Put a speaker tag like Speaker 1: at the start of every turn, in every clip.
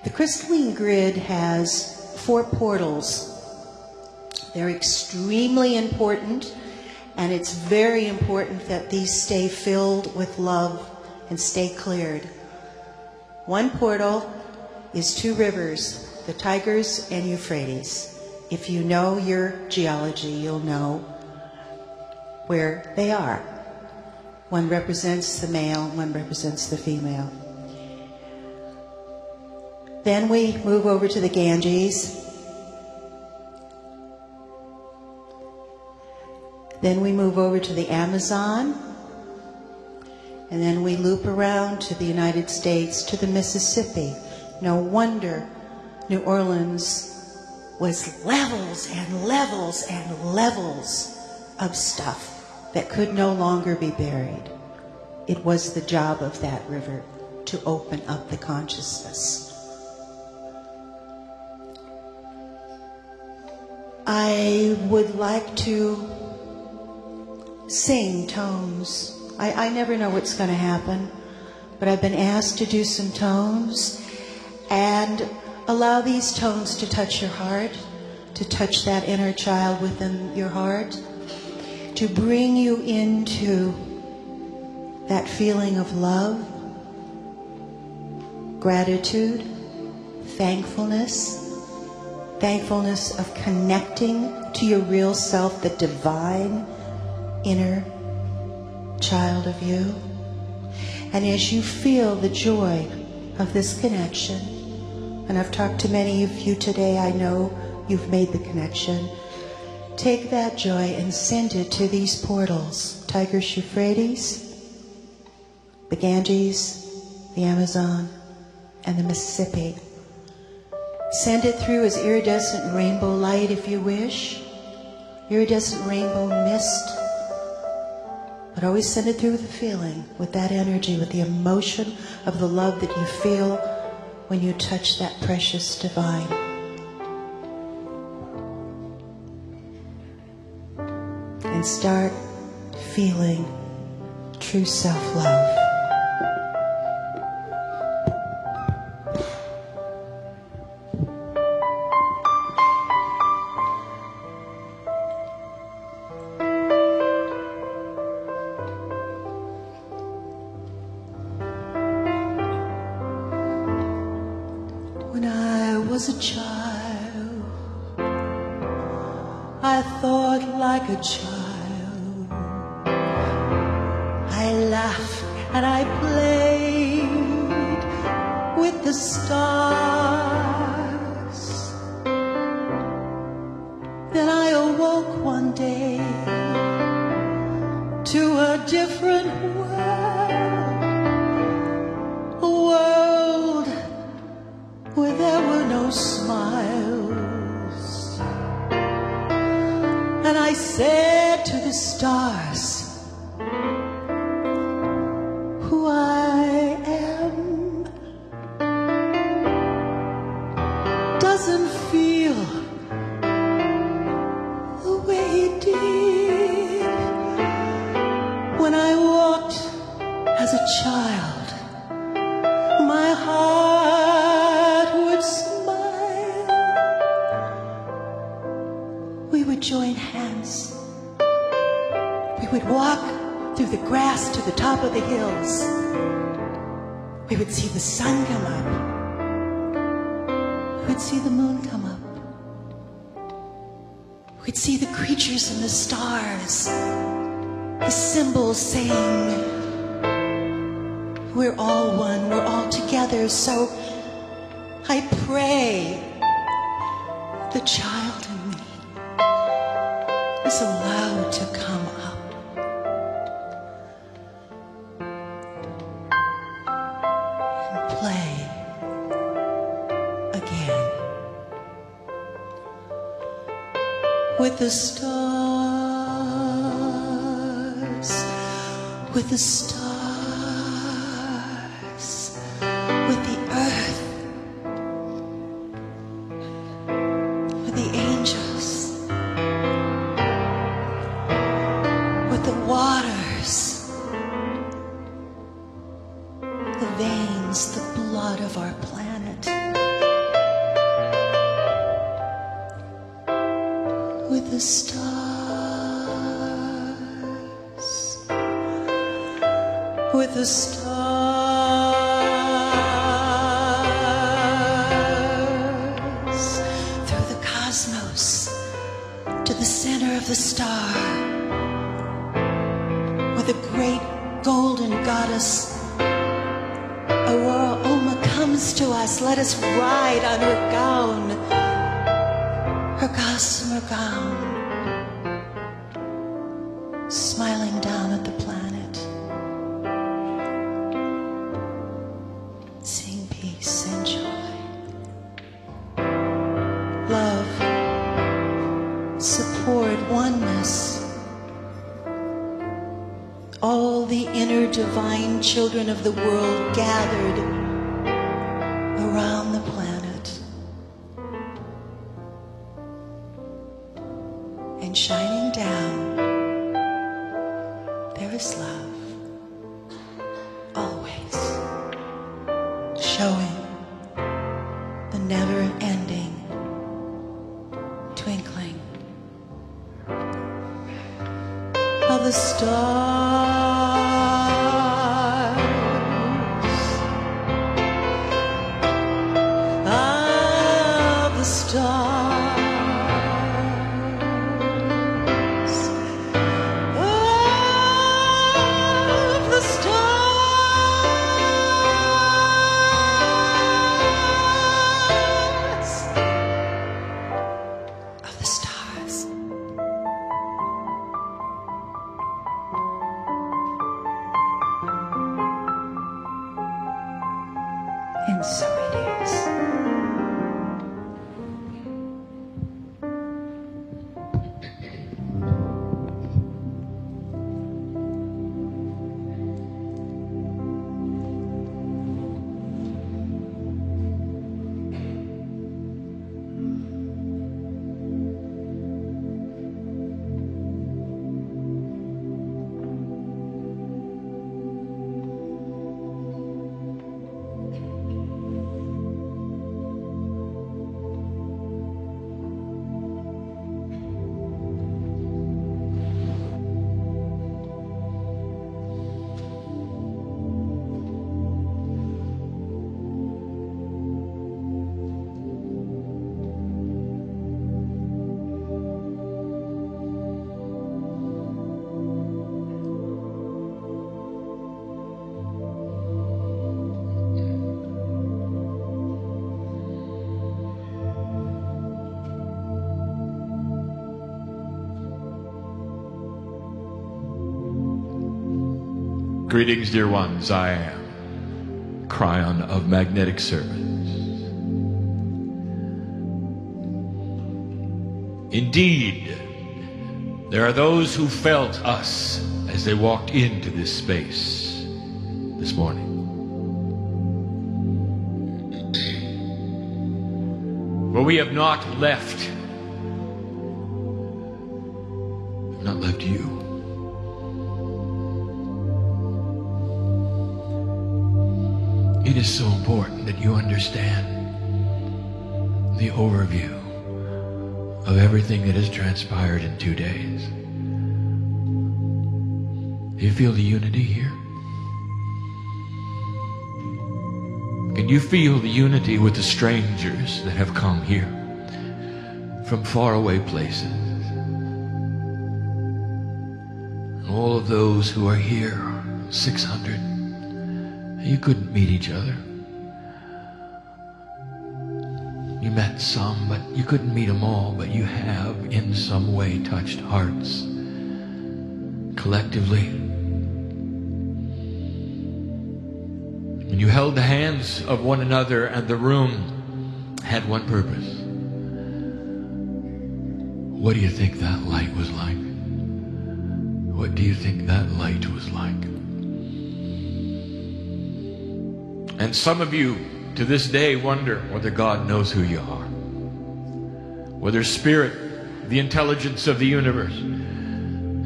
Speaker 1: The crystalline grid has 4 portals. They're extremely important, and it's very important that these stay filled with love and stay cleared. One portal is 2 rivers, the Tigris and Euphrates. If you know your geology, you'll know where they are. One represents the male, one represents the female. Then we move over to the Ganges. Then we move over to the Amazon. And then we loop around to the United States, to the Mississippi. No wonder New Orleans was levels and levels and levels of stuff that could no longer be buried. It was the job of that river to open up the consciousness. I would like to sing tones. I never know what's going to happen, but I've been asked to do some tones and allow these tones to touch your heart, to touch that inner child within your heart, to bring you into that feeling of love, gratitude, thankfulness of connecting to your real self, the divine inner child of you. And as you feel the joy of this connection, and I've talked to many of you today, I know you've made the connection, take that joy and send it to these portals, Tigris, Euphrates, the Ganges, the Amazon, and the Mississippi. Send it through as iridescent rainbow light if you wish, iridescent rainbow mist. But always send it through with a feeling, with that energy, with the emotion of the love that you feel when you touch that precious divine. And start feeling true self-love. When I was a child, I thought like a child. I laughed and I played with the stars. Then I awoke one day to a different world, a world where there were no smiles. And I said to the stars, who I am doesn't feel the way it did when I walked as a child. My heart would smile. We would join hands. We would walk through the grass to the top of the hills. We would see the sun come up. We would see the moon come up. We'd see the creatures and the stars, the symbols saying, we're all one, we're all together. So I pray the child in me is allowed to come up. And play again with the stars, with the stars. With the earth, with the angels, with the waters, the veins, the blood of our planet. the stars, with the stars, through the cosmos to the center of the star, with a great golden goddess Aurora Oma comes to us. Let us ride on her gown, her gossamer gown, smiling down at the planet, seeing peace and joy, love, support, oneness. All the inner divine children of the world gathered around the planet, and shining down, there is love, always, showing the never-ending twinkling of the stars. And so it is.
Speaker 2: Greetings, dear ones. I am Cryon of Magnetic Service. Indeed, there are those who felt us as they walked into this space this morning. But we have not left you. It is so important that you understand the overview of everything that has transpired in 2 days. Do you feel the unity here? Can you feel the unity with the strangers that have come here from faraway places? All of those who are here, 600, you couldn't meet each other. You met some, but you couldn't meet them all, but you have in some way touched hearts collectively. And you held the hands of one another, and the room had one purpose. What do you think that light was like? What do you think that light was like? And some of you to this day wonder whether God knows who you are, whether Spirit, the intelligence of the universe,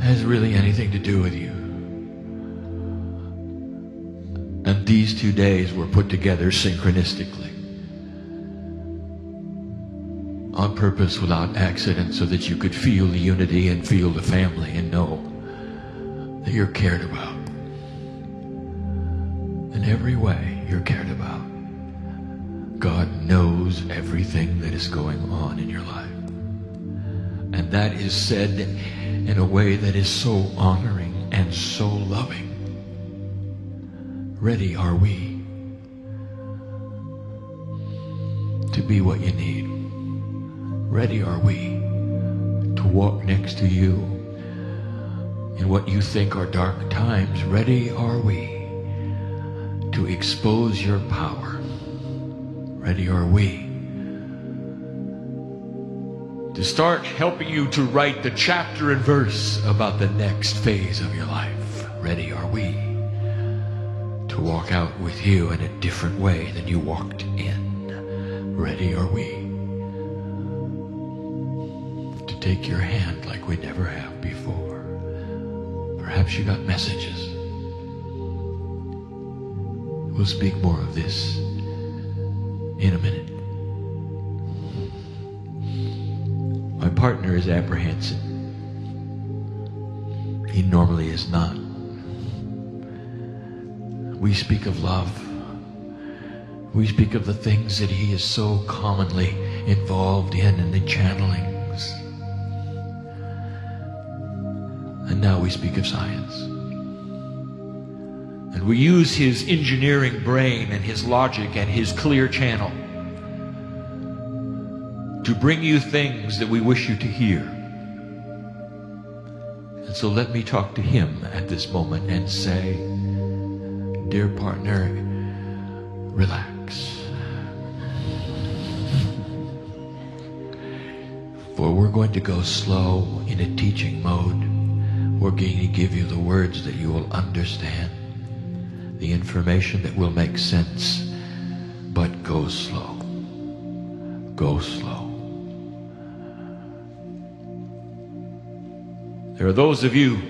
Speaker 2: has really anything to do with you. And these 2 days were put together synchronistically. on purpose without accident so that you could feel the unity and feel the family and know that you're cared about. In every way, you're cared about. God knows everything that is going on in your life. And that is said in a way that is so honoring and so loving. Ready are we to be what you need. Ready are we to walk next to you in what you think are dark times. Ready are we to expose your power. Ready are we to start helping you to write the chapter and verse about the next phase of your life. Ready are we to walk out with you in a different way than you walked in. Ready are we to take your hand like we never have before. Perhaps you got messages. We'll speak more of this in a minute. My partner is apprehensive. He normally is not. We speak of love. We speak of the things that he is so commonly involved in the channelings. And now we speak of science. And we use his engineering brain and his logic and his clear channel to bring you things that we wish you to hear. And so let me talk to him at this moment and say, dear partner, relax. For we're going to go slow in a teaching mode. We're going to give you the words that you will understand, the information that will make sense, but go slow. Go slow. There are those of you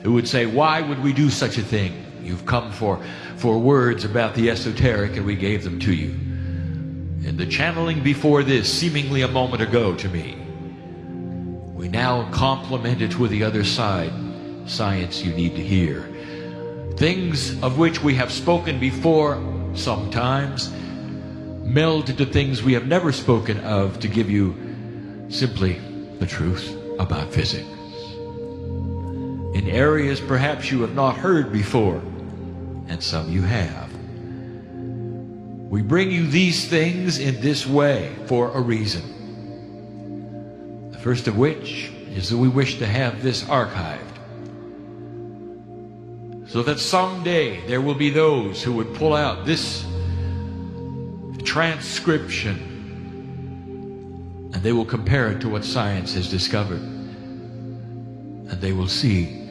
Speaker 2: who would say, why would we do such a thing? You've come for words about the esoteric and we gave them to you. And the channeling before this, seemingly a moment ago to me, we now complement it with the other side. Science you need to hear. Things of which we have spoken before sometimes meld into things we have never spoken of to give you simply the truth about physics. In areas perhaps you have not heard before, and some you have. We bring you these things in this way for a reason. The first of which is that we wish to have this archived, so that someday there will be those who would pull out this transcription and they will compare it to what science has discovered, and they will see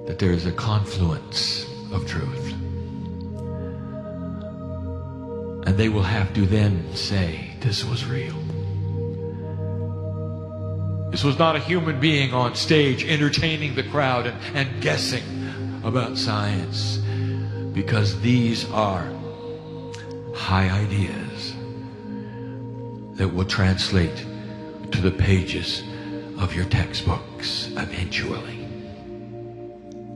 Speaker 2: that there is a confluence of truth. And they will have to then say, this was real. This was not a human being on stage entertaining the crowd and guessing about science, because these are high ideas that will translate to the pages of your textbooks eventually.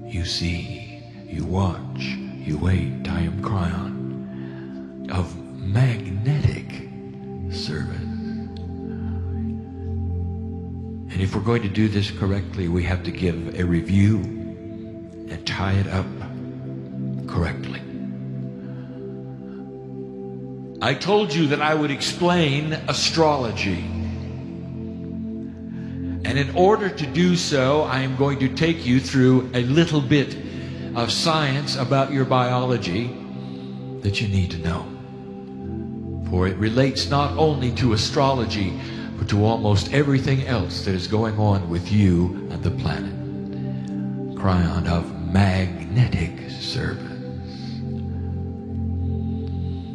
Speaker 2: You see, you watch, you wait. I am Cryon of magnetic service. And if we're going to do this correctly, we have to give a review and tie it up correctly. I told you that I would explain astrology. And in order to do so, I am going to take you through a little bit of science about your biology that you need to know. For it relates not only to astrology, but to almost everything else that is going on with you and the planet. Cryon of magnetic service.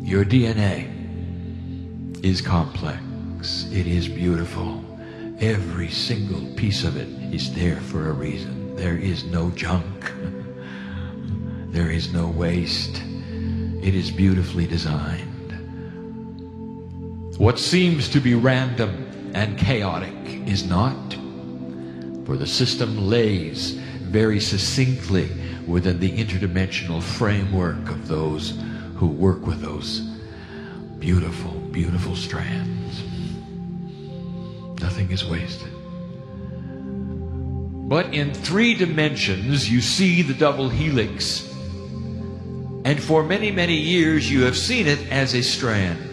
Speaker 2: Your DNA is complex. It is beautiful. Every single piece of it is there for a reason. There is no junk. There is no waste. It is beautifully designed. What seems to be random and chaotic is not, for the system lays very succinctly within the interdimensional framework of those who work with those beautiful, beautiful strands. Nothing is wasted. But in 3 dimensions, you see the double helix. And for many, many years, you have seen it as a strand.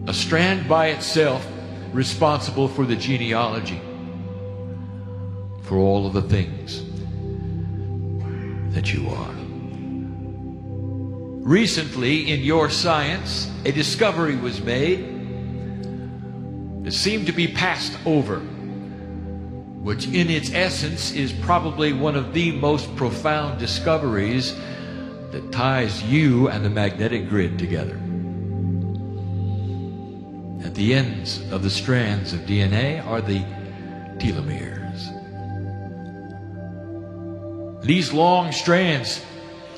Speaker 2: A strand by itself, responsible for the genealogy, for all of the things that you are. Recently, in your science, a discovery was made that seemed to be passed over, which in its essence is probably one of the most profound discoveries that ties you and the magnetic grid together. At the ends of the strands of DNA are the telomeres. These long strands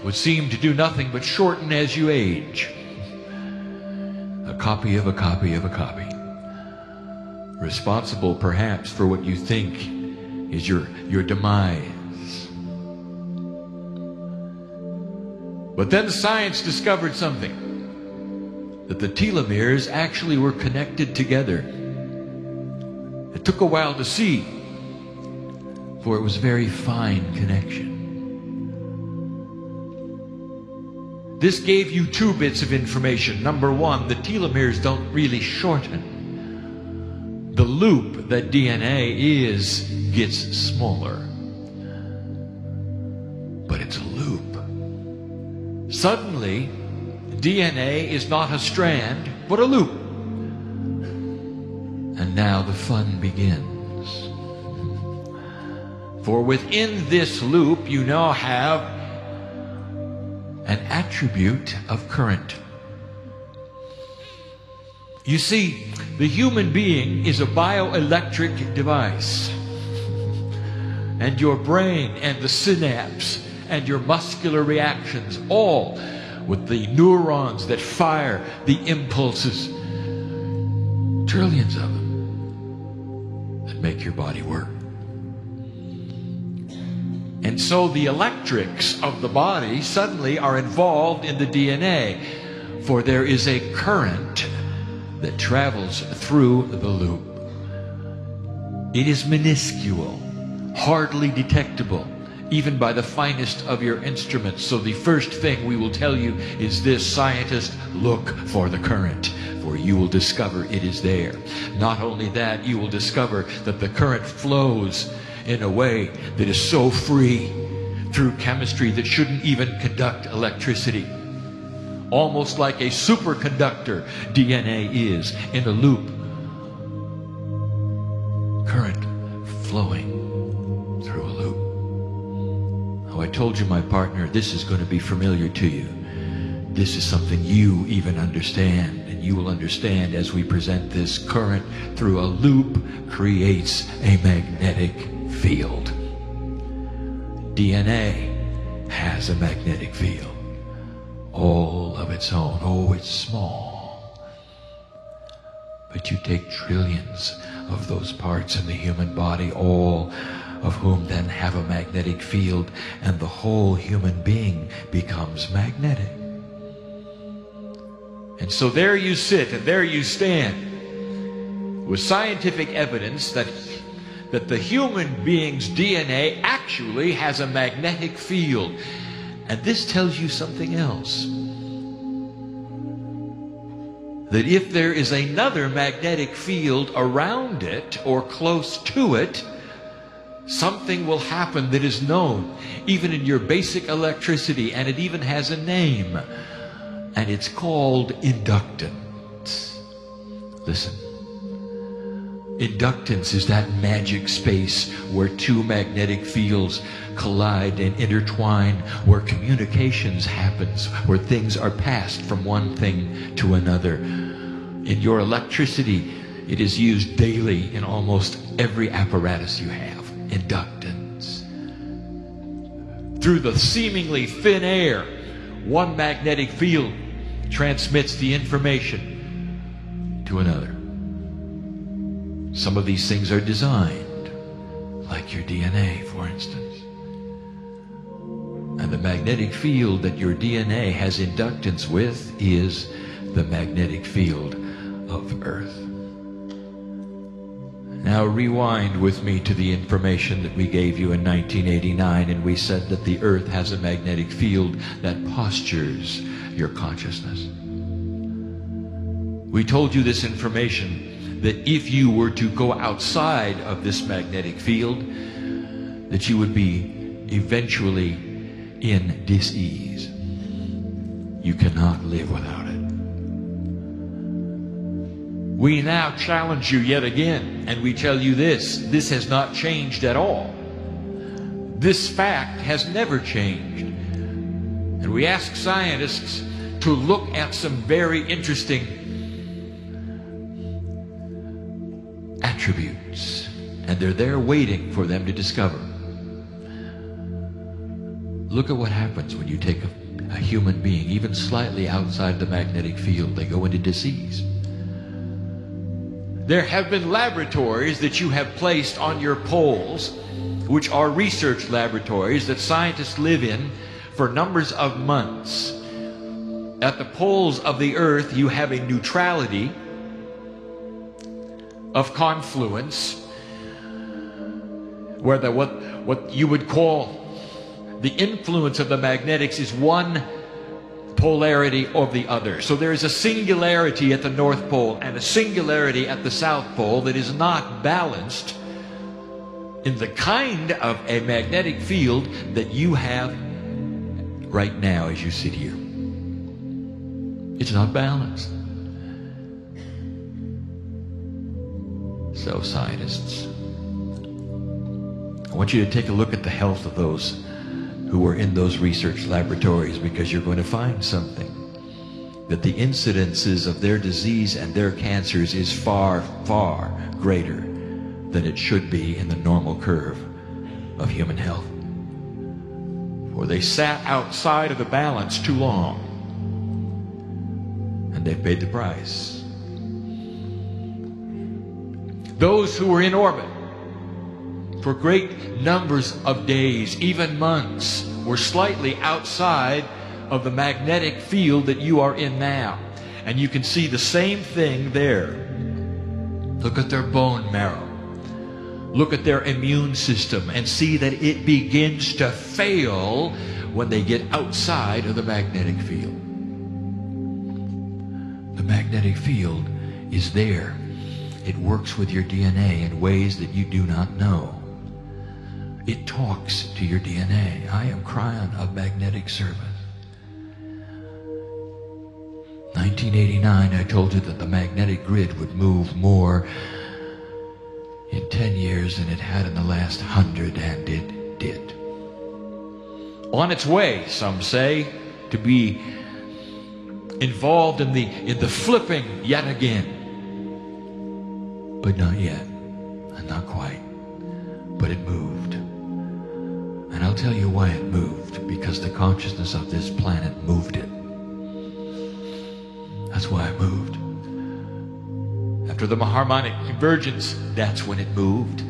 Speaker 2: would seem to do nothing but shorten as you age. A copy of a copy of a copy. Responsible perhaps for what you think is your demise. But then science discovered something, that the telomeres actually were connected together. It took a while to see, for it was a very fine connection. This gave you 2 bits of information. Number 1, the telomeres don't really shorten. The loop that DNA is gets smaller. But it's a loop. Suddenly, DNA is not a strand, but a loop. And now the fun begins. For within this loop, you now have an attribute of current. You see, the human being is a bioelectric device. And your brain and the synapse and your muscular reactions, all with the neurons that fire the impulses, trillions of them, that make your body work. And so the electrics of the body suddenly are involved in the DNA, for there is a current that travels through the loop. It is minuscule, hardly detectable, even by the finest of your instruments. So the first thing we will tell you is this: scientists, look for the current, for you will discover it is there. Not only that, you will discover that the current flows in a way that is so free through chemistry that shouldn't even conduct electricity. Almost like a superconductor DNA is in a loop. Current flowing through a loop. Oh, I told you, my partner, this is going to be familiar to you. This is something you even understand, and you will understand as we present this. Current through a loop creates a magnetic field. DNA has a magnetic field, all of its own. Oh, it's small. But you take trillions of those parts in the human body, all of whom then have a magnetic field, and the whole human being becomes magnetic. And so there you sit and there you stand with scientific evidence that the human being's DNA actually has a magnetic field. And this tells you something else. That if there is another magnetic field around it or close to it, something will happen that is known even in your basic electricity, and it even has a name. And it's called inductance. Listen. Inductance is that magic space where 2 magnetic fields collide and intertwine, where communications happens, where things are passed from one thing to another. In your electricity, it is used daily in almost every apparatus you have. Inductance. Through the seemingly thin air, one magnetic field transmits the information to another. Some of these things are designed, like your DNA, for instance. And the magnetic field that your DNA has inductance with is the magnetic field of Earth. Now rewind with me to the information that we gave you in 1989, and we said that the Earth has a magnetic field that postures your consciousness. We told you this information, that if you were to go outside of this magnetic field, that you would be eventually in dis-ease. You cannot live without it. We now challenge you yet again, and we tell you this has not changed at all. This fact has never changed. And we ask scientists to look at some very interesting attributes, and they're there waiting for them to discover. Look at what happens when you take a human being, even slightly outside the magnetic field. They go into disease. There have been laboratories that you have placed on your poles, which are research laboratories that scientists live in for numbers of months. At the poles of the Earth, you have a neutrality of confluence, where what you would call the influence of the magnetics is one polarity or the other. So there is a singularity at the North Pole and a singularity at the South Pole that is not balanced in the kind of a magnetic field that you have right now as you sit here. It's not balanced. So scientists, I want you to take a look at the health of those who were in those research laboratories, because you're going to find something, that the incidences of their disease and their cancers is far, far greater than it should be in the normal curve of human health. For they sat outside of the balance too long, and they paid the price. Those who were in orbit for great numbers of days, even months, were slightly outside of the magnetic field that you are in now. And you can see the same thing there. Look at their bone marrow. Look at their immune system and see that it begins to fail when they get outside of the magnetic field. The magnetic field is there. It works with your DNA in ways that you do not know. It talks to your DNA. I am crying of magnetic service. 1989, I told you that the magnetic grid would move more in 10 years than it had in the last 100, and it did. On its way, some say, to be involved in the flipping yet again. But not yet, and not quite. But it moved. And I'll tell you why it moved. Because the consciousness of this planet moved it. That's why it moved. After the harmonic convergence, that's when it moved.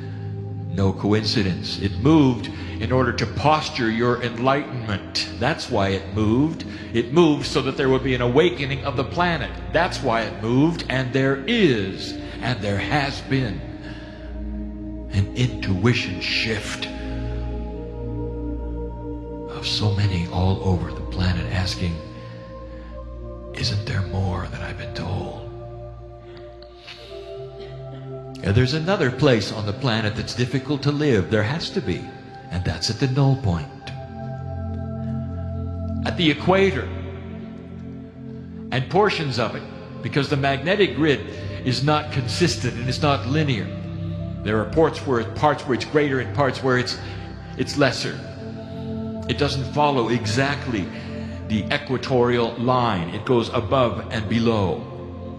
Speaker 2: No coincidence. It moved in order to posture your enlightenment. That's why it moved. It moved so that there would be an awakening of the planet. That's why it moved. And there is, and there has been, an intuition shift of so many all over the planet asking, isn't there more than I've been told? And there's another place on the planet that's difficult to live. There has to be. And that's at the null point. At the equator. And portions of it, because the magnetic grid is not consistent and it's not linear. There are parts where it's greater and parts where it's lesser. It doesn't follow exactly the equatorial line. It goes above and below.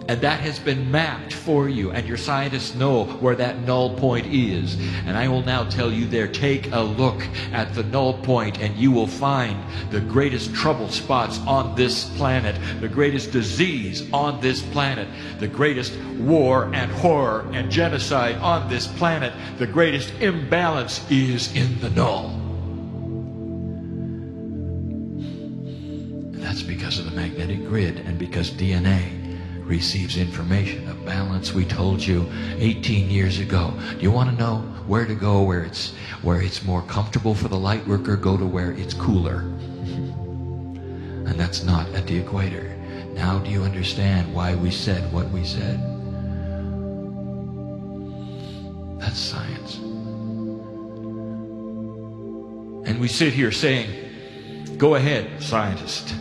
Speaker 2: And that has been mapped for you, and your scientists know where that null point is. And I will now tell you there, take a look at the null point, and you will find the greatest trouble spots on this planet, the greatest disease on this planet, the greatest war and horror and genocide on this planet. The greatest imbalance is in the null. And that's because of the magnetic grid, and because DNA receives information of balance. We told you 18 years ago. Do you want to know where to go where it's more comfortable for the light worker? Go to where it's cooler. And that's not at the equator. Now do you understand why we said what we said? That's science. And we sit here saying, go ahead, scientist,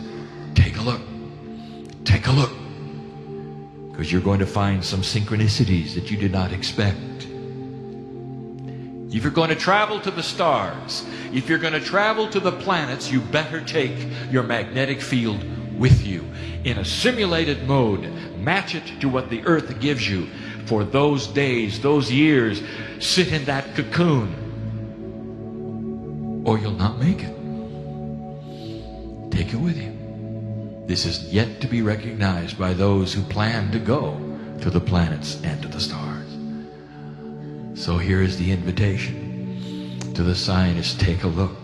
Speaker 2: take a look. Take a look. Because you're going to find some synchronicities that you did not expect. If you're going to travel to the stars, if you're going to travel to the planets, you better take your magnetic field with you. In a simulated mode, match it to what the Earth gives you for those days, those years. Sit in that cocoon, or you'll not make it. Take it with you. This is yet to be recognized by those who plan to go to the planets and to the stars. So here is the invitation to the scientists. Take a look,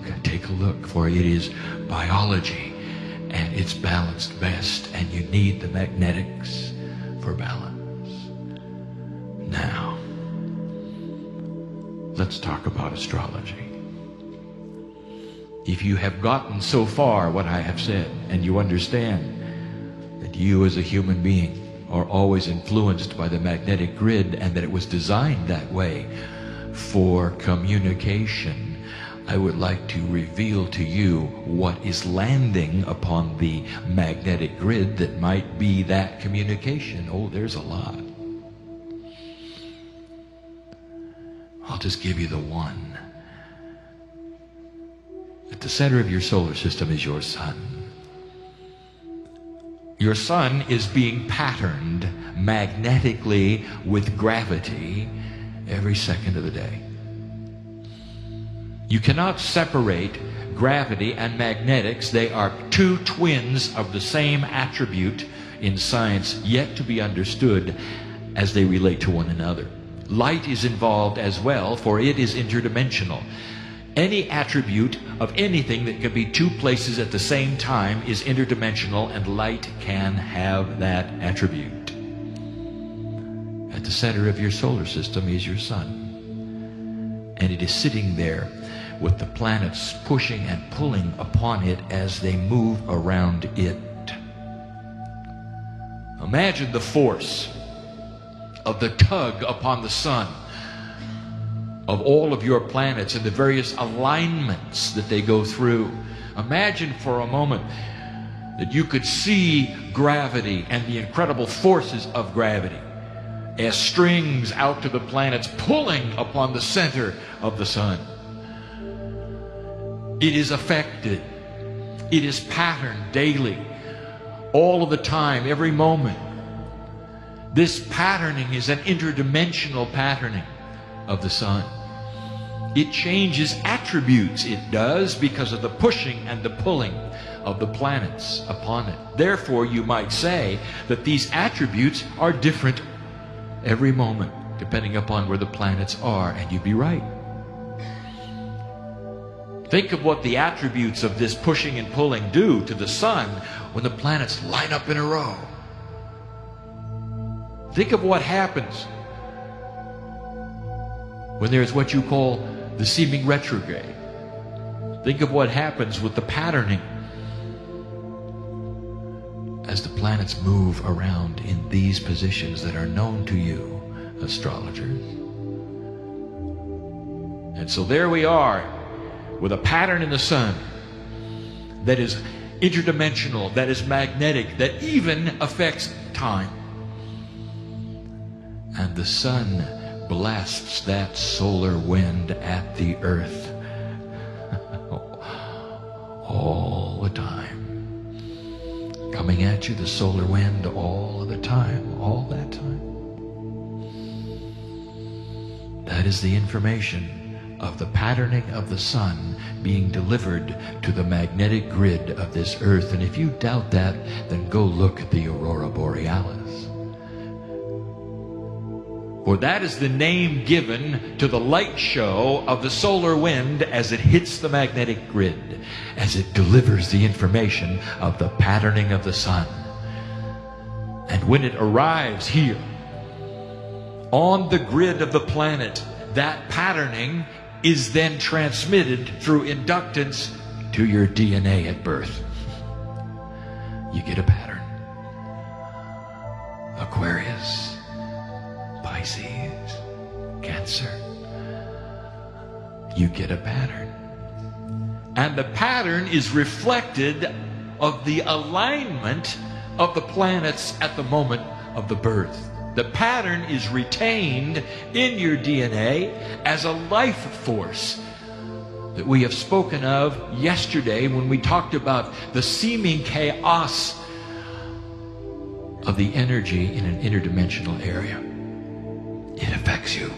Speaker 2: for it is biology, and it's balanced best, and you need the magnetics for balance. Now, let's talk about astrology. If you have gotten so far what I have said, and you understand that you as a human being are always influenced by the magnetic grid, and that it was designed that way for communication, I would like to reveal to you what is landing upon the magnetic grid that might be that communication. Oh, there's a lot. I'll just give you the one. At the center of your solar system is your sun. Your sun is being patterned magnetically with gravity every second of the day. You cannot separate gravity and magnetics. They are two twins of the same attribute in science, yet to be understood as they relate to one another. Light is involved as well, for it is interdimensional. Any attribute of anything that can be two places at the same time is interdimensional, and light can have that attribute. At the center of your solar system is your sun, and it is sitting there with the planets pushing and pulling upon it as they move around it. Imagine the force of the tug upon the sun of all of your planets and the various alignments that they go through. Imagine for a moment that you could see gravity and the incredible forces of gravity as strings out to the planets pulling upon the center of the sun. It is affected. It is patterned daily, all of the time, every moment. This patterning is an interdimensional patterning of the sun. It changes attributes, it does, because of the pushing and the pulling of the planets upon it. Therefore, you might say that these attributes are different every moment, depending upon where the planets are, and you'd be right. Think of what the attributes of this pushing and pulling do to the sun when the planets line up in a row. Think of what happens when there's what you call the seeming retrograde. Think of what happens with the patterning as the planets move around in these positions that are known to you, astrologers. And so there we are with a pattern in the sun that is interdimensional, that is magnetic, that even affects time. And the sun blasts that solar wind at the earth all the time. Coming at you, the solar wind all of the that time, all that time. That is the information of the patterning of the sun being delivered to the magnetic grid of this earth. And if you doubt that, then go look at the aurora borealis. For that is the name given to the light show of the solar wind as it hits the magnetic grid, as it delivers the information of the patterning of the sun. And when it arrives here, on the grid of the planet, that patterning is then transmitted through inductance to your DNA at birth. You get a pattern. Aquarius, Pisces, Cancer. You get a pattern. And the pattern is reflected of the alignment of the planets at the moment of the birth. The pattern is retained in your DNA as a life force that we have spoken of yesterday when we talked about the seeming chaos of the energy in an interdimensional area. It affects you.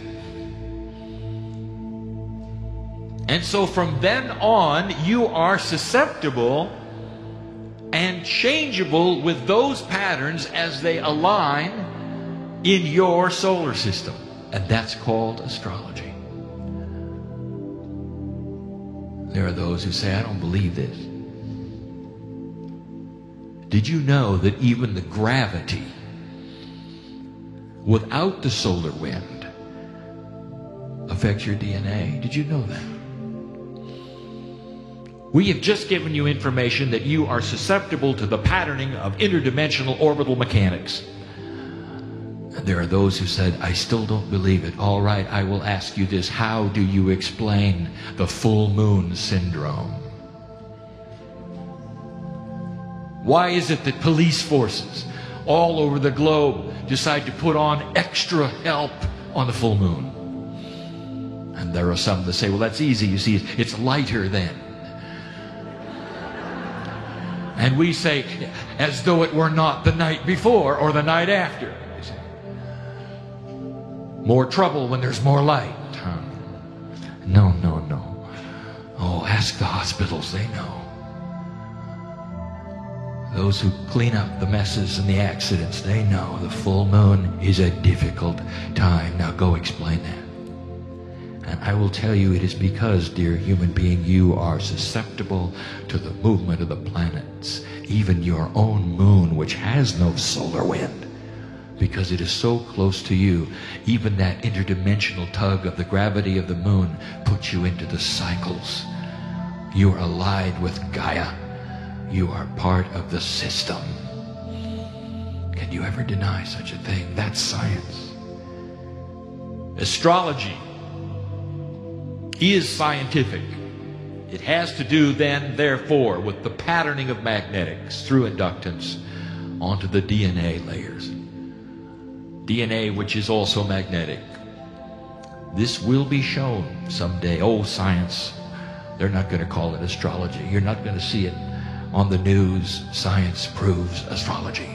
Speaker 2: And so from then on, you are susceptible and changeable with those patterns as they align in your solar system. And that's called astrology. There are those who say, I don't believe this. Did you know that even the gravity without the solar wind affects your DNA? Did you know that? We have just given you information that you are susceptible to the patterning of interdimensional orbital mechanics. And there are those who said, I still don't believe it. All right, I will ask you this. How do you explain the full moon syndrome? Why is it that police forces all over the globe decide to put on extra help on the full moon? And there are some that say, well, that's easy. You see, it's lighter then. And we say, as though it were not the night before or the night after. More trouble when there's more light. No, no, no. Oh, ask the hospitals, they know. Those who clean up the messes and the accidents, they know the full moon is a difficult time. Now go explain that. And I will tell you it is because, dear human being, you are susceptible to the movement of the planets. Even your own moon, which has no solar wind. Because it is so close to you, even that interdimensional tug of the gravity of the moon puts you into the cycles. You are allied with Gaia. You are part of the system. Can you ever deny such a thing? That's science. Astrology is scientific. It has to do then, therefore, with the patterning of magnetics through inductance onto the DNA layers. DNA, which is also magnetic. This will be shown someday. Oh, science. They're not going to call it astrology. You're not going to see it on the news. Science proves astrology.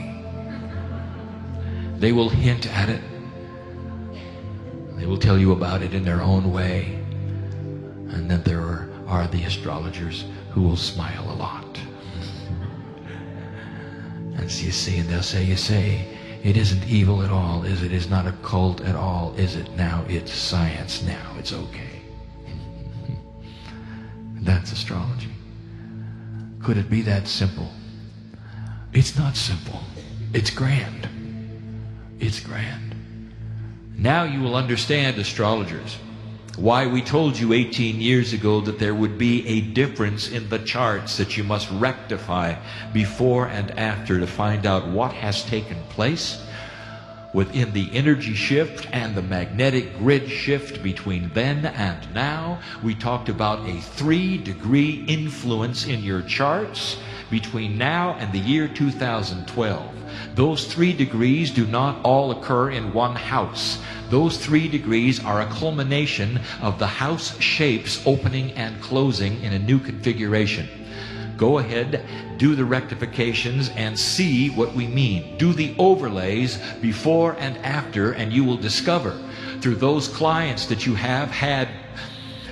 Speaker 2: They will hint at it. They will tell you about it in their own way. And then there are the astrologers who will smile a lot. And so you see, and they'll say, you say, it isn't evil at all, is it? It's not a cult at all, is it? Now it's science. Now it's okay. That's astrology. Could it be that simple? It's not simple. It's grand. It's grand. Now you will understand, astrologers, why we told you 18 years ago that there would be a difference in the charts that you must rectify before and after to find out what has taken place within the energy shift and the magnetic grid shift between then and now. We talked about a 3-degree influence in your charts between now and the year 2012. Those 3 degrees do not all occur in one house. Those 3 degrees are a culmination of the house shapes opening and closing in a new configuration. Go ahead, do the rectifications and see what we mean. Do the overlays before and after, and you will discover through those clients that you have had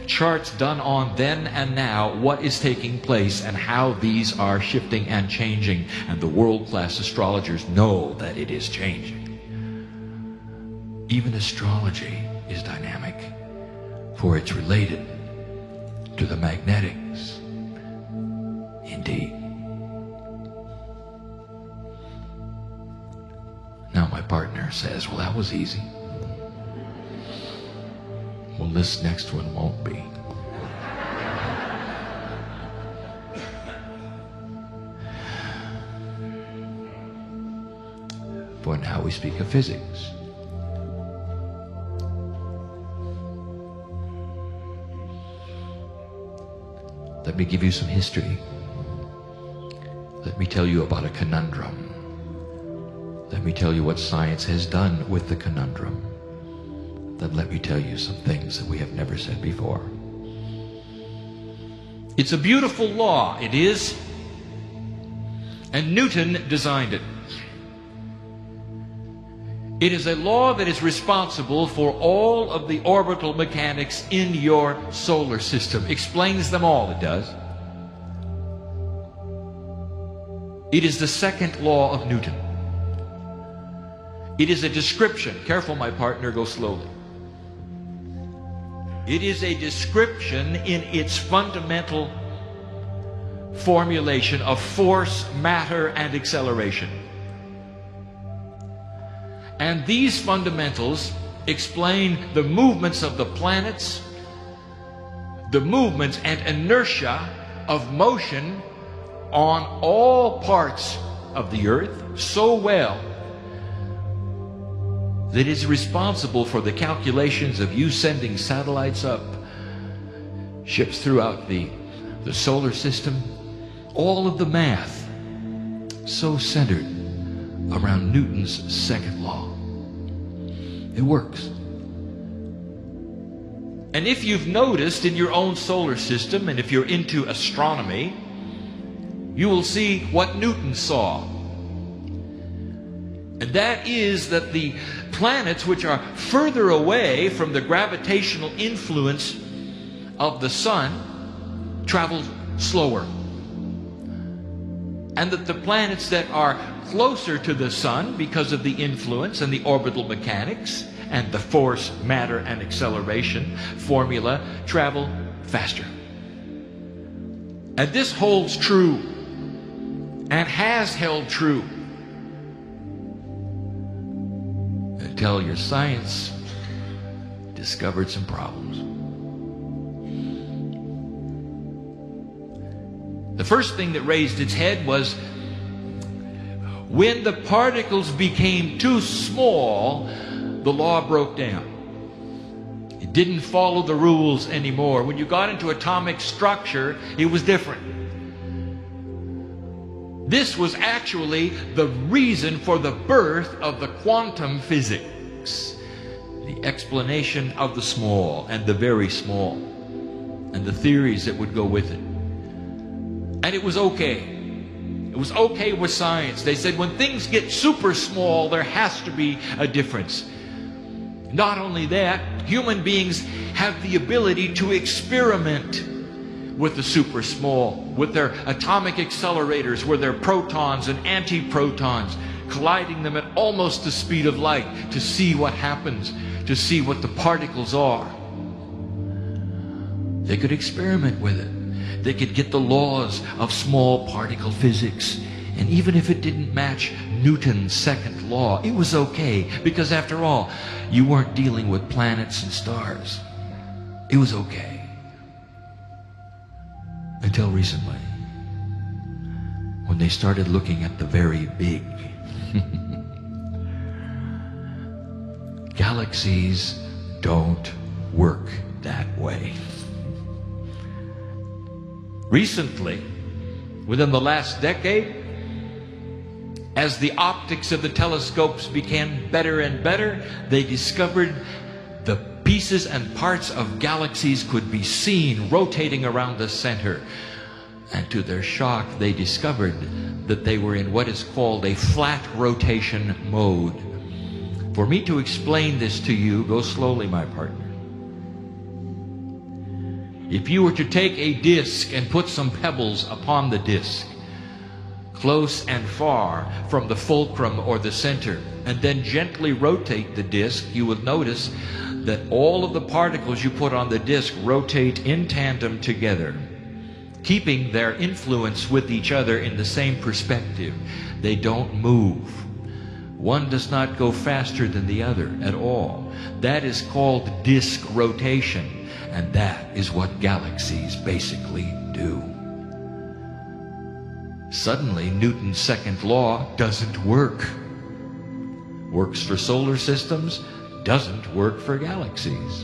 Speaker 2: charts done on then and now what is taking place and how these are shifting and changing. And the world-class astrologers know that it is changing. Even astrology is dynamic, for it's related to the magnetics. Indeed. Now my partner says, well, that was easy. Well, this next one won't be. For now we speak of physics. Let me give you some history. Let me tell you about a conundrum. Let me tell you what science has done with the conundrum. Then let me tell you some things that we have never said before. It's a beautiful law, it is. And Newton designed it. It is a law that is responsible for all of the orbital mechanics in your solar system. Explains them all, it does. It is the second law of Newton. It is a description. Careful, my partner, go slowly. It is a description in its fundamental formulation of force, matter, and acceleration. And these fundamentals explain the movements of the planets, the movements and inertia of motion on all parts of the earth so well that is responsible for the calculations of you sending satellites up, ships throughout the solar system, all of the math so centered around Newton's second law. It works. And if you've noticed in your own solar system, and if you're into astronomy, you will see what Newton saw. And that is that the planets which are further away from the gravitational influence of the sun travel slower. And that the planets that are closer to the sun, because of the influence and the orbital mechanics and the force, matter, and acceleration formula, travel faster. And this holds true and has held true until your science discovered some problems. The first thing that raised its head was when the particles became too small, the law broke down. It didn't follow the rules anymore. When you got into atomic structure, it was different. This was actually the reason for the birth of the quantum physics, the explanation of the small and the very small, and the theories that would go with it. And it was okay. It was okay with science. They said when things get super small, there has to be a difference. Not only that, human beings have the ability to experiment with the super small, with their atomic accelerators, where their protons and antiprotons, colliding them at almost the speed of light to see what happens, to see what the particles are. They could experiment with it. They could get the laws of small particle physics. And even if it didn't match Newton's second law, it was okay. Because after all, you weren't dealing with planets and stars. It was okay. Until recently, when they started looking at the very big. Galaxies don't work that way. Recently, within the last decade, as the optics of the telescopes became better and better, they discovered the pieces and parts of galaxies could be seen rotating around the center. And to their shock, they discovered that they were in what is called a flat rotation mode. For me to explain this to you, go slowly, my partner. If you were to take a disc and put some pebbles upon the disc, close and far from the fulcrum or the center, and then gently rotate the disc, you will notice that all of the particles you put on the disc rotate in tandem together, keeping their influence with each other in the same perspective. They don't move. One does not go faster than the other at all. That is called disc rotation, and that is what galaxies basically do. Suddenly, Newton's second law doesn't work. Works for solar systems, doesn't work for galaxies.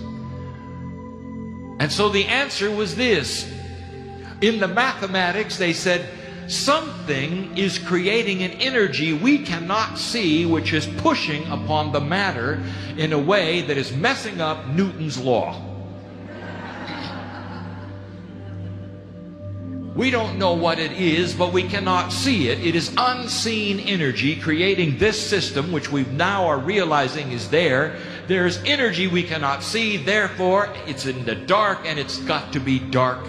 Speaker 2: And so the answer was this. In the mathematics, they said, something is creating an energy we cannot see, which is pushing upon the matter in a way that is messing up Newton's law. We don't know what it is, but we cannot see it. It is unseen energy creating this system, which we now are realizing is there. There's energy we cannot see, therefore it's in the dark, and it's got to be dark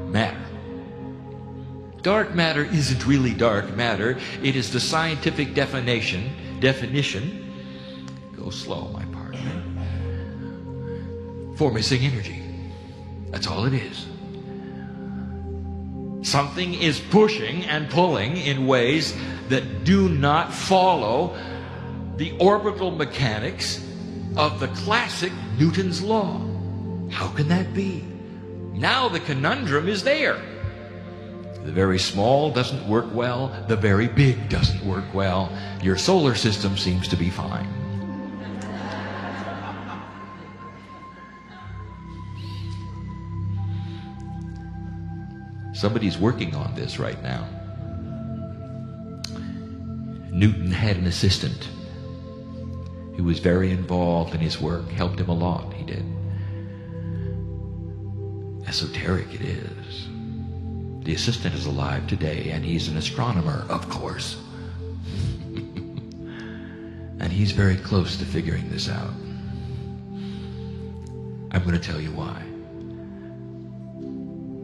Speaker 2: matter. Dark matter isn't really dark matter. It is the scientific definition. Go slow, my partner. For missing energy. That's all it is. Something is pushing and pulling in ways that do not follow the orbital mechanics of the classic Newton's law. How can that be? Now the conundrum is there. The very small doesn't work well. The very big doesn't work well. Your solar system seems to be fine. Somebody's working on this right now. Newton had an assistant who was very involved in his work, helped him a lot, he did. Esoteric it is. The assistant is alive today, and he's an astronomer, of course. And he's very close to figuring this out. I'm going to tell you why.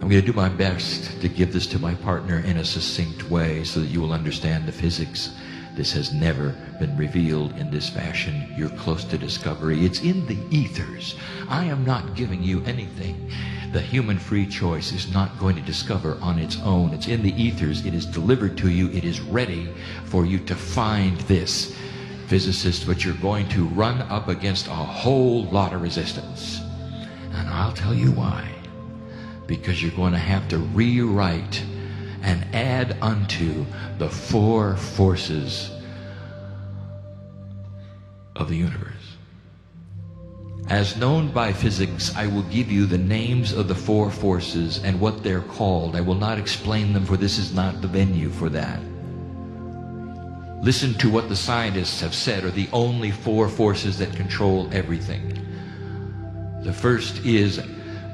Speaker 2: I'm going to do my best to give this to my partner in a succinct way so that you will understand the physics. This has never been revealed in this fashion. You're close to discovery. It's in the ethers. I am not giving you anything. The human free choice is not going to discover on its own. It's in the ethers. It is delivered to you. It is ready for you to find this. Physicists, but you're going to run up against a whole lot of resistance. And I'll tell you why. Because you're going to have to rewrite and add unto the four forces of the universe. As known by physics, I will give you the names of the four forces and what they're called. I will not explain them, for this is not the venue for that. Listen to what the scientists have said are the only four forces that control everything. The first is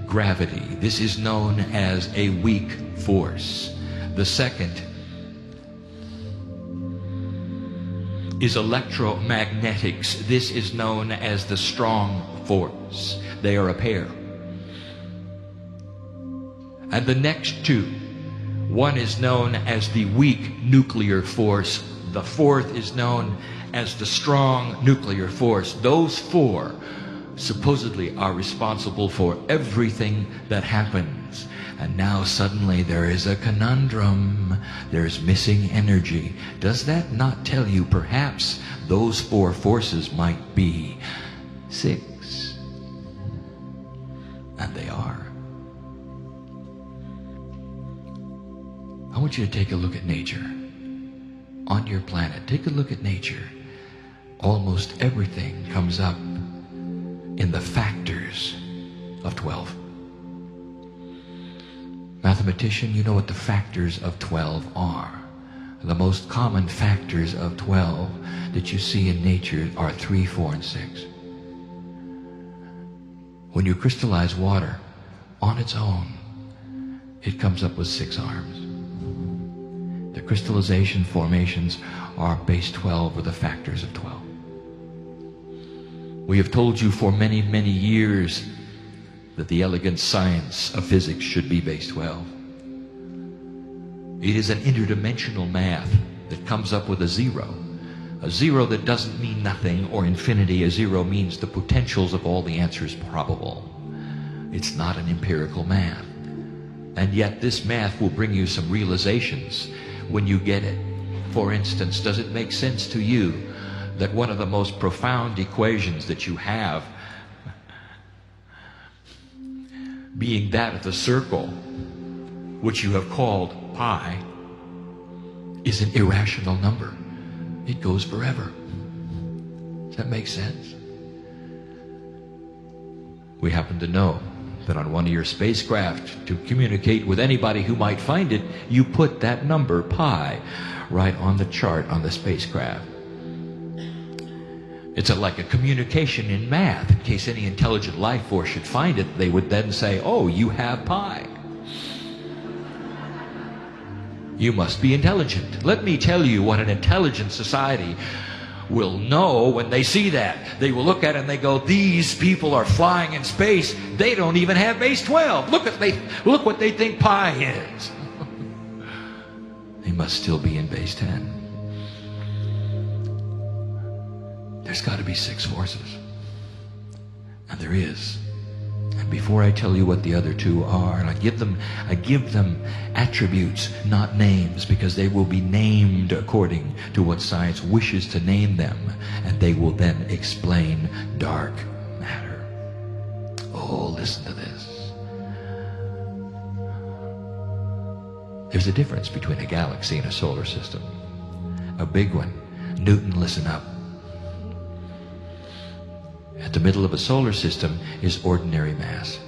Speaker 2: gravity. This is known as a weak force. The second is electromagnetics. This is known as the strong force. They are a pair. And the next two, one is known as the weak nuclear force. The fourth is known as the strong nuclear force. Those four supposedly are responsible for everything that happens. And now suddenly there is a conundrum. There's missing energy. Does that not tell you perhaps those four forces might be six? And they are. I want you to take a look at nature. On your planet, take a look at nature. Almost everything comes up in the factors of 12. Mathematician, you know what the factors of 12 are. The most common factors of 12 that you see in nature are 3, 4, and 6. When you crystallize water on its own, it comes up with 6 arms. The crystallization formations are base 12 with the factors of 12. We have told you for many, many years that the elegant science of physics should be base 12. It is an interdimensional math that comes up with a zero. A zero that doesn't mean nothing or infinity. A zero means the potentials of all the answers probable. It's not an empirical math. And yet this math will bring you some realizations when you get it. For instance, does it make sense to you that one of the most profound equations that you have, being that of the circle, which you have called pi, is an irrational number? It goes forever. Does that make sense? We happen to know that on one of your spacecraft, to communicate with anybody who might find it, you put that number, pi, right on the chart on the spacecraft. It's like a communication in math. In case any intelligent life force should find it, they would then say, oh, you have pi. You must be intelligent. Let me tell you what an intelligent society will know when they see that. They will look at it and they go, these people are flying in space. They don't even have base 12. Look what they think pi is. They must still be in base 10. There's got to be 6 forces. And there is. And before I tell you what the other 2 are, and I give them attributes, not names, because they will be named according to what science wishes to name them, and they will then explain dark matter. Oh, listen to this. There's a difference between a galaxy and a solar system. A big one. Newton, listen up. At the middle of a solar system is ordinary mass.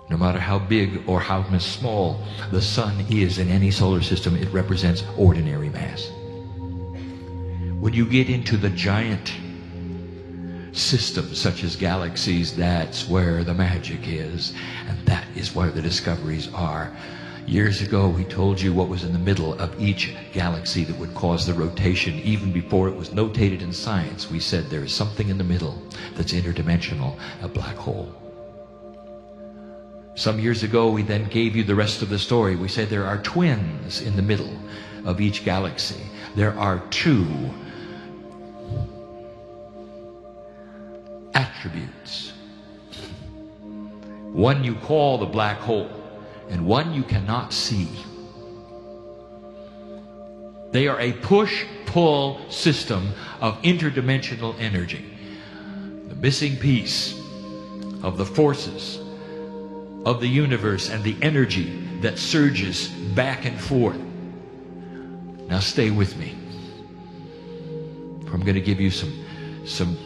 Speaker 2: No matter how big or how small the sun is in any solar system, it represents ordinary mass. When you get into the giant systems such as galaxies, that's where the magic is, and that is where the discoveries are. Years ago, we told you what was in the middle of each galaxy that would cause the rotation. Even before it was notated in science, we said there is something in the middle that's interdimensional, a black hole. Some years ago, we then gave you the rest of the story. We said there are twins in the middle of each galaxy. There are 2 attributes. One you call the black hole, and one you cannot see. They are a push-pull system of interdimensional energy. The missing piece of the forces of the universe and the energy that surges back and forth. Now stay with me. I'm going to give you some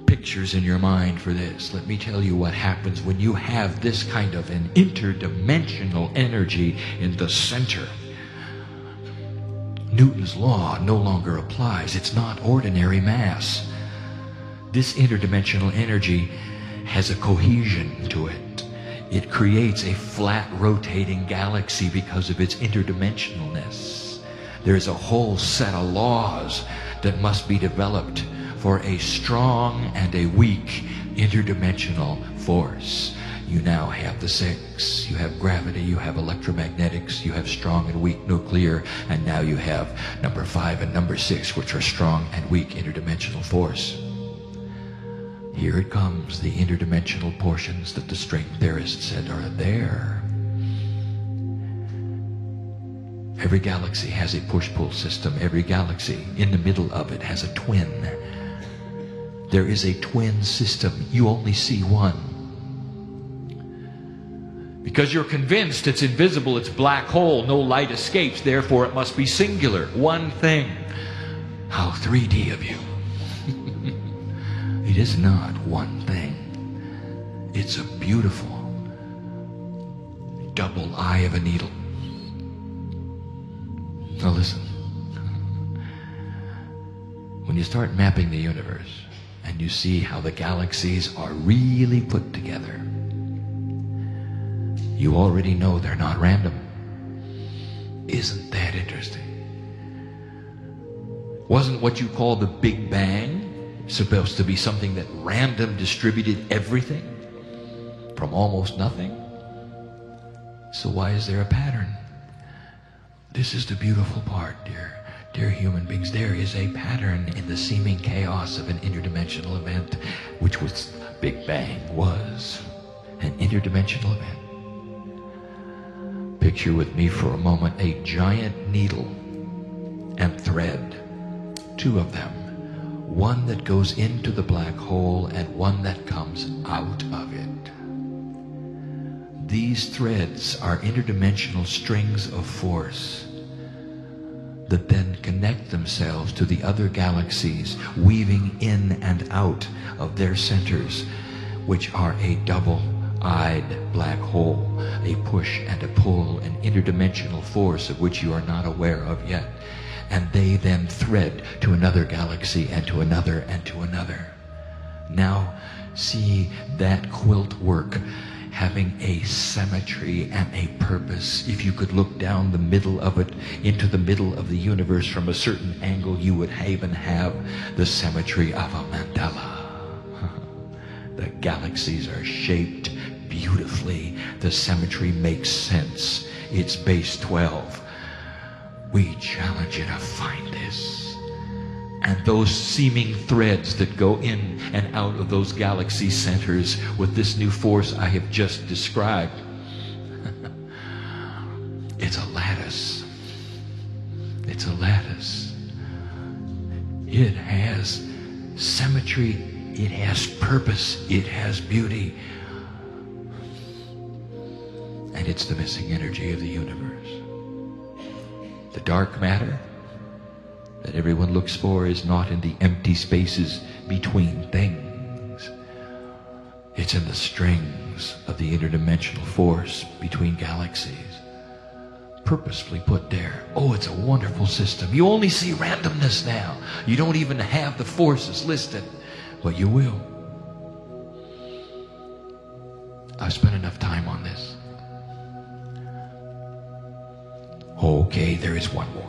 Speaker 2: pictures in your mind for this. Let me tell you what happens when you have this kind of an interdimensional energy in the center. Newton's law no longer applies. It's not ordinary mass. This interdimensional energy has a cohesion to it. It creates a flat rotating galaxy because of its interdimensionalness. There's a whole set of laws that must be developed for a strong and a weak interdimensional force. You now have the 6. You have gravity, you have electromagnetics, you have strong and weak nuclear, and now you have number 5 and number 6, which are strong and weak interdimensional force. Here it comes, the interdimensional portions that the string theorists said are there. Every galaxy has a push-pull system. Every galaxy in the middle of it has a twin. There is a twin system. You only see one. Because you're convinced it's invisible, it's black hole, no light escapes, therefore it must be singular, one thing. How 3D of you. It is not one thing. It's a beautiful double eye of a needle. Now listen. When you start mapping the universe and you see how the galaxies are really put together, you already know they're not random. Isn't that interesting? Wasn't what you call the Big Bang supposed to be something that random distributed everything from almost nothing? So why is there a pattern? This is the beautiful part, dear human beings. There is a pattern in the seeming chaos of an interdimensional event, which was Big Bang was an interdimensional event. Picture with me for a moment a giant needle and thread, two of them, one that goes into the black hole and one that comes out of it. These threads are interdimensional strings of force that then connect themselves to the other galaxies, weaving in and out of their centers, which are a double-eyed black hole, a push and a pull, an interdimensional force of which you are not aware of yet. And they then thread to another galaxy and to another and to another. Now see that quilt work having a symmetry and a purpose. If you could look down the middle of it into the middle of the universe from a certain angle, you would even have the symmetry of a mandala. The galaxies are shaped beautifully. The symmetry makes sense. It's base 12. We challenge you to find this. And those seeming threads that go in and out of those galaxy centers with this new force I have just described. It's a lattice. It's a lattice. It has symmetry. It has purpose. It has beauty. And it's the missing energy of the universe. The dark matter that everyone looks for is not in the empty spaces between things. It's in the strings of the interdimensional force between galaxies, purposefully put there. Oh, it's a wonderful system. You only see randomness now. You don't even have the forces listed, but you will. I've spent enough time on this. Okay, there is one more.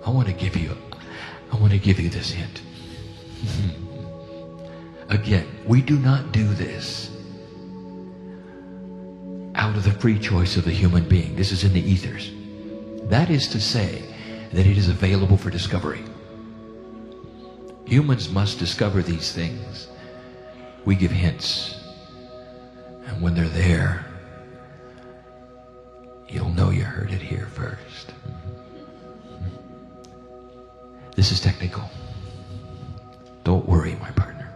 Speaker 2: I want to give you this hint. Again, we do not do this out of the free choice of the human being. This is in the ethers. That is to say that it is available for discovery. Humans must discover these things. We give hints. And when they're there, you'll know you heard it here first. This is technical. Don't worry, my partner.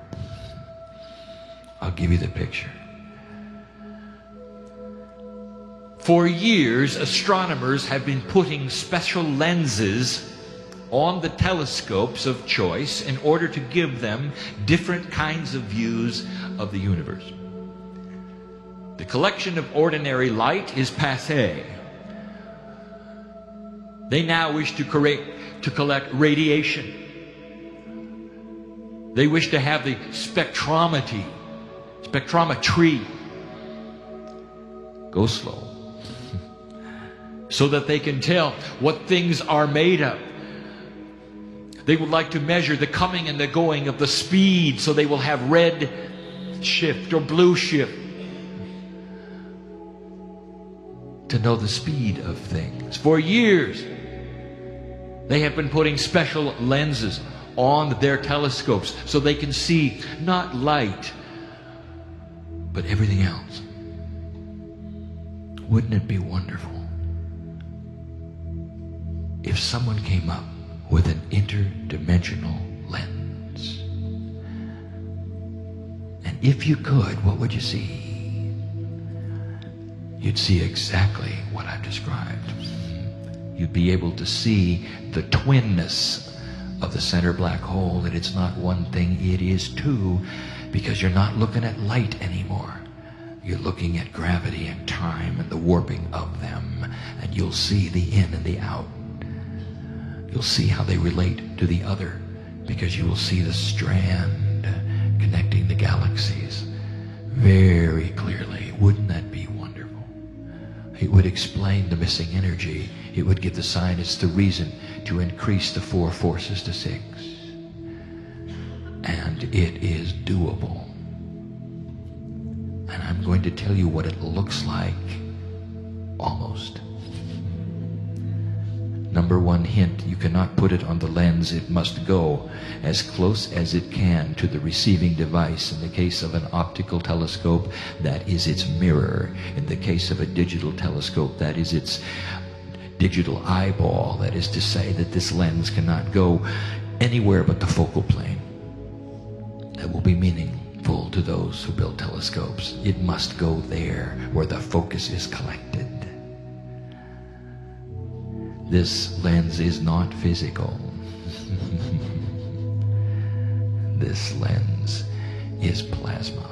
Speaker 2: I'll give you the picture. For years, astronomers have been putting special lenses on the telescopes of choice in order to give them different kinds of views of the universe. The collection of ordinary light is passé. They now wish to collect radiation. They wish to have the spectrometry. Go slow. So that they can tell what things are made of. They would like to measure the coming and the going of the speed, so they will have red shift or blue shift. To know the speed of things. For years, they have been putting special lenses on their telescopes so they can see not light, but everything else. Wouldn't it be wonderful if someone came up with an interdimensional lens? And if you could, what would you see? You'd see exactly what I've described. You'd be able to see the twinness of the center black hole, that it's not one thing, it is two, because you're not looking at light anymore. You're looking at gravity and time and the warping of them, and you'll see the in and the out. You'll see how they relate to the other, because you will see the strand connecting the galaxies very clearly. Wouldn't that be wonderful? It would explain the missing energy. It would give the scientists the reason to increase the 4 forces to 6. And it is doable. And I'm going to tell you what it looks like, almost. Number 1 hint, you cannot put it on the lens. It must go as close as it can to the receiving device. In the case of an optical telescope, that is its mirror. In the case of a digital telescope, that is its digital eyeball. That is to say that this lens cannot go anywhere but the focal plane. That will be meaningful to those who build telescopes. It must go there where the focus is collected. This lens is not physical. This lens is plasma.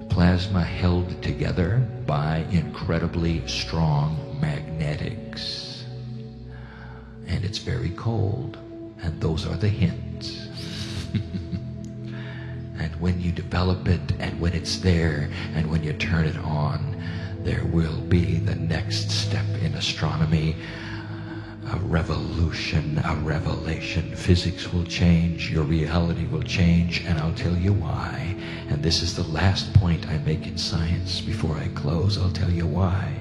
Speaker 2: Plasma held together by incredibly strong magnetics. And it's very cold. And those are the hints. And when you develop it, and when it's there, and when you turn it on, there will be the next step in astronomy, a revolution, a revelation. Physics will change, your reality will change, and I'll tell you why. And this is the last point I make in science before I close. I'll tell you why.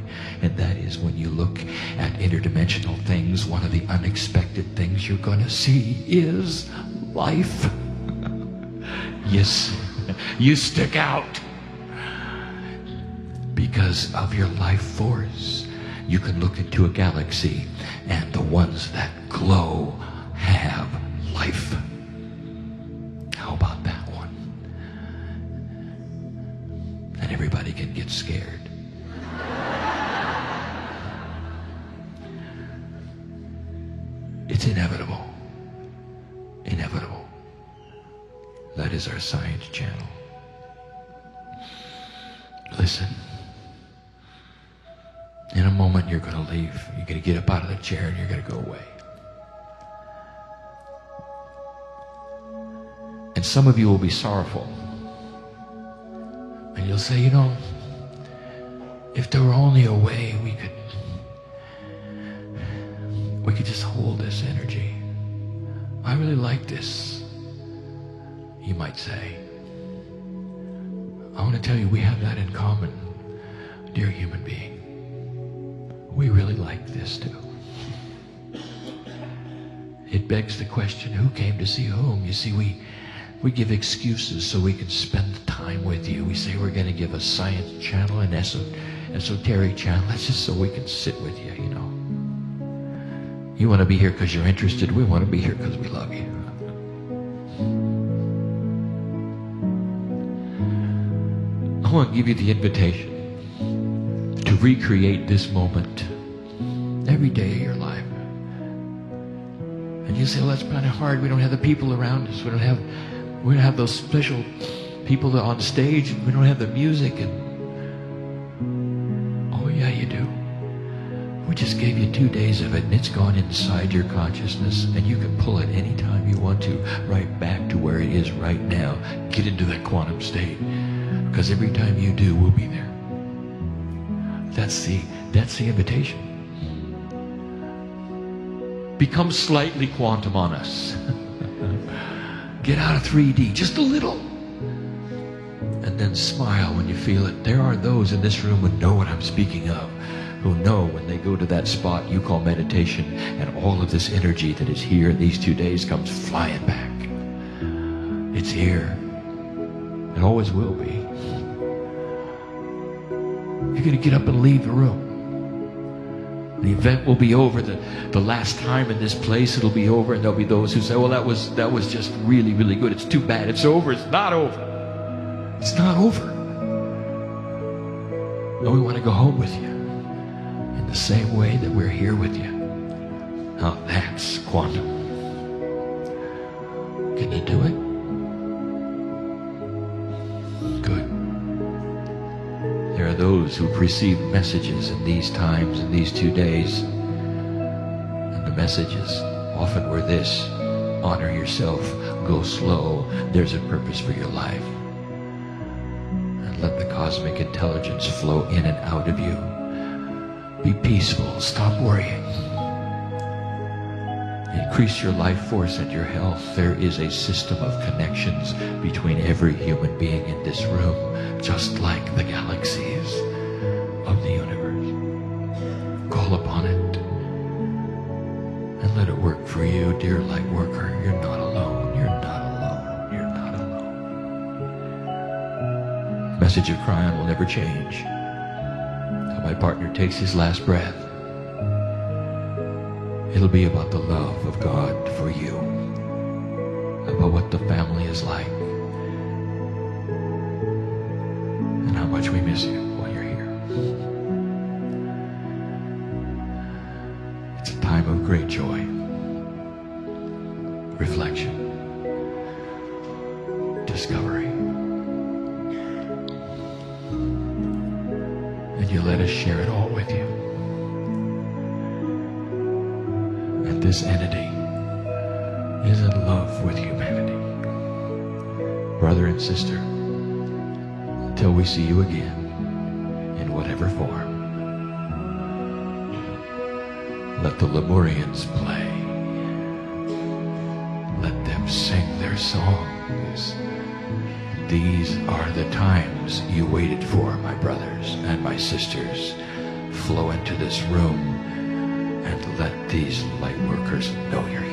Speaker 2: And that is, when you look at interdimensional things, one of the unexpected things you're going to see is life. Yes, you stick out. Because of your life force, you can look into a galaxy, and the ones that glow have life. How about that one? And everybody can get scared. It's inevitable. Inevitable. That is our science channel. Listen. In a moment, you're going to leave. You're going to get up out of the chair and you're going to go away. And some of you will be sorrowful. And you'll say, you know, if there were only a way we could just hold this energy. I really like this, you might say. I want to tell you, we have that in common, dear human being. We really like this too. It begs the question, who came to see whom? You see, we give excuses so we can spend time with you. We say we're going to give a science channel, an esoteric channel. That's just so we can sit with you, you know. You want to be here because you're interested. We want to be here because we love you. I want to give you the invitation to recreate this moment every day of your life. And you say, well, that's kind of hard. We don't have the people around us. We don't have those special people that are on stage. We don't have the music. And oh yeah, you do. We just gave you 2 days of it, and it's gone inside your consciousness, and you can pull it anytime you want to, right back to where it is right now. Get into that quantum state, because every time you do, we'll be there. That's the invitation. Become slightly quantum on us. Get out of 3D, just a little. And then smile when you feel it. There are those in this room who know what I'm speaking of, who know when they go to that spot you call meditation, and all of this energy that is here in these 2 days comes flying back. It's here. It always will be. You're going to get up and leave the room. The event will be over. The last time in this place, it'll be over, and there'll be those who say, well, that was just really, really good. It's too bad. It's over. It's not over. It's not over. No, we want to go home with you in the same way that we're here with you. Now that's quantum. Can you do it? Good. There are those who receive messages in these times, in these 2 days. And the messages often were this: honor yourself, go slow, there's a purpose for your life. And Let the cosmic intelligence flow in and out of you. Be peaceful. Stop worrying. Increase your life force and your health. There is a system of connections between every human being in this room, just like the galaxies of the universe. Call upon it and let it work for you, dear light worker. You're not alone. You're not alone. You're not alone. The message of Kryon will never change till my partner takes his last breath. It'll be about the love of God for you, about what the family is like, and how much we miss you while you're here. It's a time of great joy, reflection, discovery. And you let us share it all with you. And this entity is in love with humanity. Brother and sister, until we see you again, in whatever form, let the Lemurians play. Let them sing their songs. These are the times you waited for, my brothers and my sisters. Flow into this room and let these light workers know you're here.